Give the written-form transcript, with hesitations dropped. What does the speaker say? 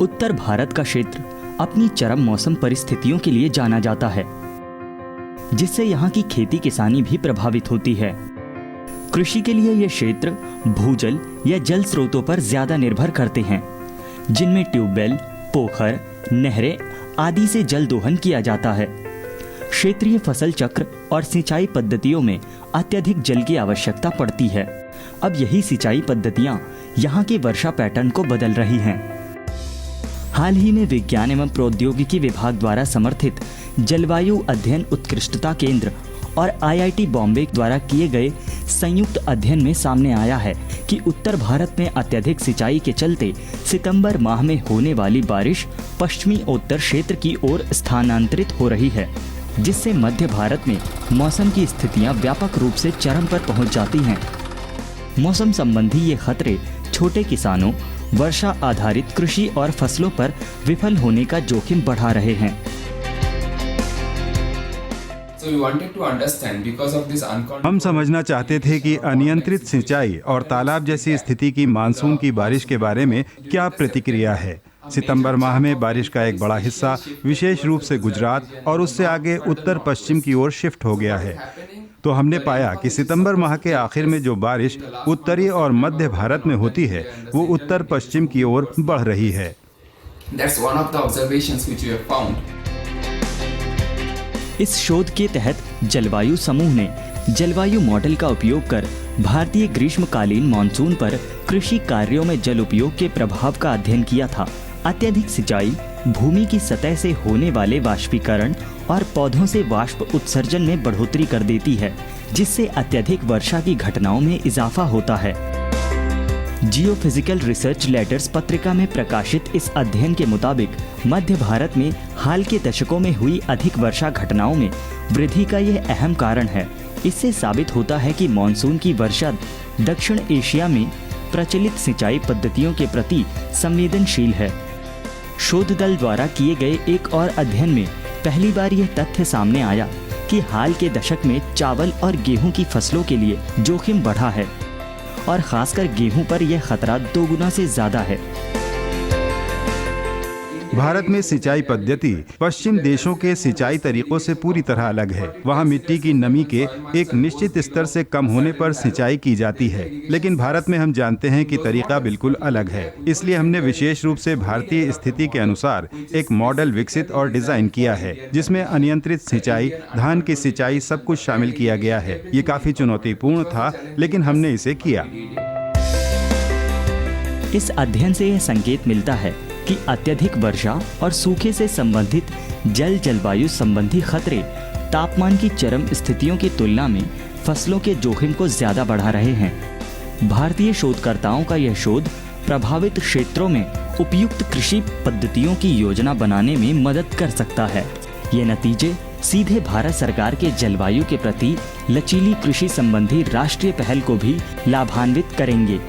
उत्तर भारत का क्षेत्र अपनी चरम मौसम परिस्थितियों के लिए जाना जाता है, जिससे यहाँ की खेती किसानी भी प्रभावित होती है। कृषि के लिए ये क्षेत्र भूजल या जल स्रोतों पर ज्यादा निर्भर करते हैं, जिनमें ट्यूबवेल, पोखर, नहरें आदि से जल दोहन किया जाता है। क्षेत्रीय फसल चक्र और सिंचाई पद्धतियों में अत्यधिक जल की आवश्यकता पड़ती है। अब यही सिंचाई पद्धतियां यहाँ के वर्षा पैटर्न को बदल रही हैं। हाल ही में विज्ञान एवं प्रौद्योगिकी विभाग द्वारा समर्थित जलवायु अध्ययन उत्कृष्टता केंद्र और IIT बॉम्बे द्वारा किए गए संयुक्त अध्ययन में सामने आया है कि उत्तर भारत में अत्यधिक सिंचाई के चलते सितंबर माह में होने वाली बारिश पश्चिमी उत्तर क्षेत्र की ओर स्थानांतरित हो रही है, जिससे मध्य भारत में मौसम की स्थितियां व्यापक रूप से चरम पर पहुंच जाती हैं। मौसम संबंधी ये खतरे छोटे किसानों, वर्षा आधारित कृषि और फसलों पर विफल होने का जोखिम बढ़ा रहे हैं। हम समझना चाहते थे कि अनियंत्रित सिंचाई और तालाब जैसी स्थिति की मानसून की बारिश के बारे में क्या प्रतिक्रिया है। सितंबर माह में बारिश का एक बड़ा हिस्सा विशेष रूप से गुजरात और उससे आगे उत्तर पश्चिम की ओर शिफ्ट हो गया है। तो हमने पाया कि सितंबर माह के आखिर में जो बारिश उत्तरी और मध्य भारत में होती है वो उत्तर पश्चिम की ओर बढ़ रही है। इस शोध के तहत जलवायु समूह ने जलवायु मॉडल का उपयोग कर भारतीय ग्रीष्मकालीन मानसून पर कृषि कार्यों में जल उपयोग के प्रभाव का अध्ययन किया था। अत्यधिक सिंचाई भूमि की सतह से होने वाले वाष्पीकरण और पौधों से वाष्प उत्सर्जन में बढ़ोतरी कर देती है, जिससे अत्यधिक वर्षा की घटनाओं में इजाफा होता है। जियोफिजिकल रिसर्च लेटर्स पत्रिका में प्रकाशित इस अध्ययन के मुताबिक मध्य भारत में हाल के दशकों में हुई अधिक वर्षा घटनाओं में वृद्धि का यह अहम कारण है। इससे साबित होता है कि मानसून की वर्षा दक्षिण एशिया में प्रचलित सिंचाई पद्धतियों के प्रति संवेदनशील है। शोध दल द्वारा किए गए एक और अध्ययन में पहली बार यह तथ्य सामने आया कि हाल के दशक में चावल और गेहूं की फसलों के लिए जोखिम बढ़ा है और खासकर गेहूं पर यह खतरा 2 गुना से ज्यादा है। भारत में सिंचाई पद्धति पश्चिम देशों के सिंचाई तरीकों से पूरी तरह अलग है। वहाँ मिट्टी की नमी के एक निश्चित स्तर से कम होने पर सिंचाई की जाती है, लेकिन भारत में हम जानते हैं कि तरीका बिल्कुल अलग है। इसलिए हमने विशेष रूप से भारतीय स्थिति के अनुसार एक मॉडल विकसित और डिजाइन किया है, जिसमें अनियंत्रित सिंचाई, धान की सिंचाई सब कुछ शामिल किया गया है। ये काफी चुनौतीपूर्ण था, लेकिन हमने इसे किया। इस अध्ययन से यह संकेत मिलता है कि अत्यधिक वर्षा और सूखे से संबंधित जलवायु संबंधी खतरे तापमान की चरम स्थितियों की तुलना में फसलों के जोखिम को ज्यादा बढ़ा रहे हैं। भारतीय शोधकर्ताओं का यह शोध प्रभावित क्षेत्रों में उपयुक्त कृषि पद्धतियों की योजना बनाने में मदद कर सकता है। ये नतीजे सीधे भारत सरकार के जलवायु के प्रति लचीली कृषि संबंधी राष्ट्रीय पहल को भी लाभान्वित करेंगे।